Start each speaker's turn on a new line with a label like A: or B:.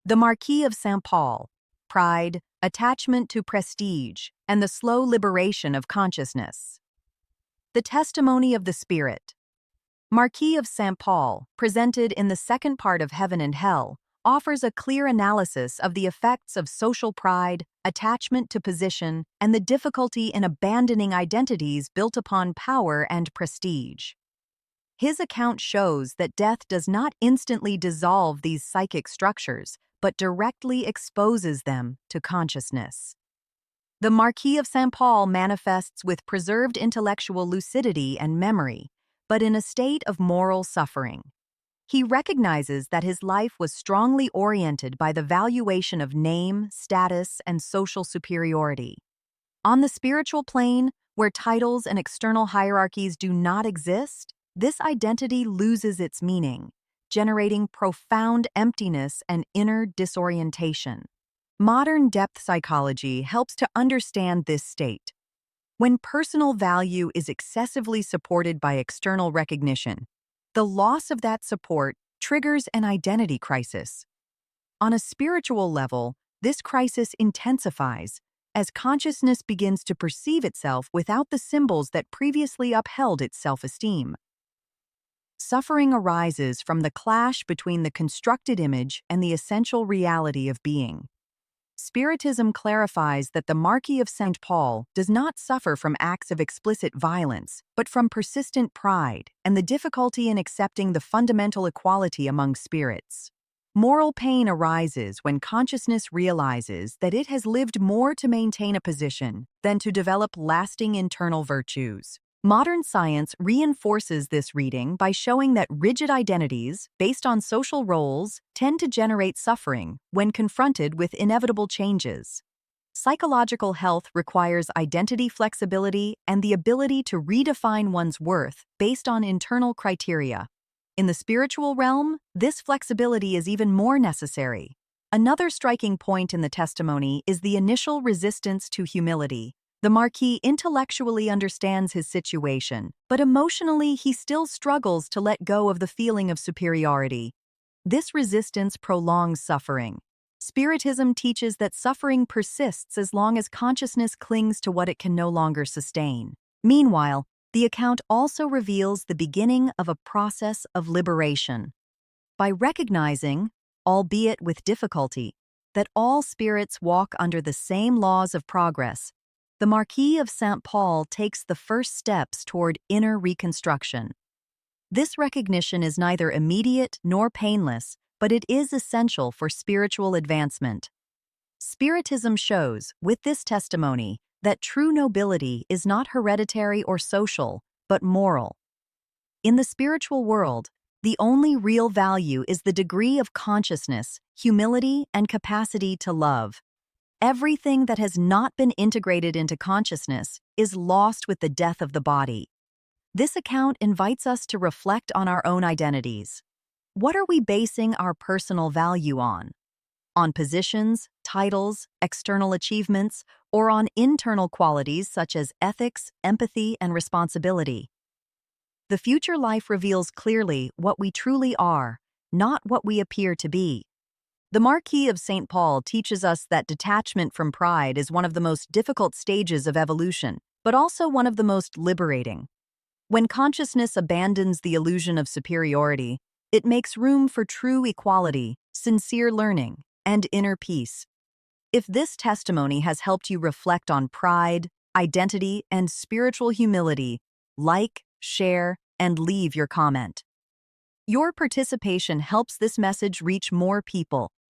A: The Marquis of St. Paul, pride, attachment to prestige, and the slow liberation of consciousness. The testimony of the Spirit. Marquis of St. Paul, presented in the second part of Heaven and Hell, offers a clear analysis of the effects of social pride, attachment to position, and the difficulty in abandoning identities built upon power and prestige. His account shows that death does not instantly dissolve these psychic structures, but directly exposes them to consciousness. The Marquis of St. Paul manifests with preserved intellectual lucidity and memory, but in a state of moral suffering. He recognizes that his life was strongly oriented by the valuation of name, status, and social superiority. On the spiritual plane, where titles and external hierarchies do not exist, this identity loses its meaning, generating profound emptiness and inner disorientation. Modern depth psychology helps to understand this state. When personal value is excessively supported by external recognition, the loss of that support triggers an identity crisis. On a spiritual level, this crisis intensifies as consciousness begins to perceive itself without the symbols that previously upheld its self-esteem. Suffering arises from the clash between the constructed image and the essential reality of being. Spiritism clarifies that the Marquis of St. Paul does not suffer from acts of explicit violence, but from persistent pride and the difficulty in accepting the fundamental equality among spirits. Moral pain arises when consciousness realizes that it has lived more to maintain a position than to develop lasting internal virtues. Modern science reinforces this reading by showing that rigid identities, based on social roles, tend to generate suffering when confronted with inevitable changes. Psychological health requires identity flexibility and the ability to redefine one's worth based on internal criteria. In the spiritual realm, this flexibility is even more necessary. Another striking point in the testimony is the initial resistance to humility. The Marquis intellectually understands his situation, but emotionally he still struggles to let go of the feeling of superiority. This resistance prolongs suffering. Spiritism teaches that suffering persists as long as consciousness clings to what it can no longer sustain. Meanwhile, the account also reveals the beginning of a process of liberation. By recognizing, albeit with difficulty, that all spirits walk under the same laws of progress, the Marquis of St. Paul takes the first steps toward inner reconstruction. This recognition is neither immediate nor painless, but it is essential for spiritual advancement. Spiritism shows, with this testimony, that true nobility is not hereditary or social, but moral. In the spiritual world, the only real value is the degree of consciousness, humility, and capacity to love. Everything that has not been integrated into consciousness is lost with the death of the body. This account invites us to reflect on our own identities. What are we basing our personal value on? On positions, titles, external achievements, or on internal qualities such as ethics, empathy, and responsibility? The future life reveals clearly what we truly are, not what we appear to be. The Marquis of St. Paul teaches us that detachment from pride is one of the most difficult stages of evolution, but also one of the most liberating. When consciousness abandons the illusion of superiority, it makes room for true equality, sincere learning, and inner peace. If this testimony has helped you reflect on pride, identity, and spiritual humility, like, share, and leave your comment. Your participation helps this message reach more people.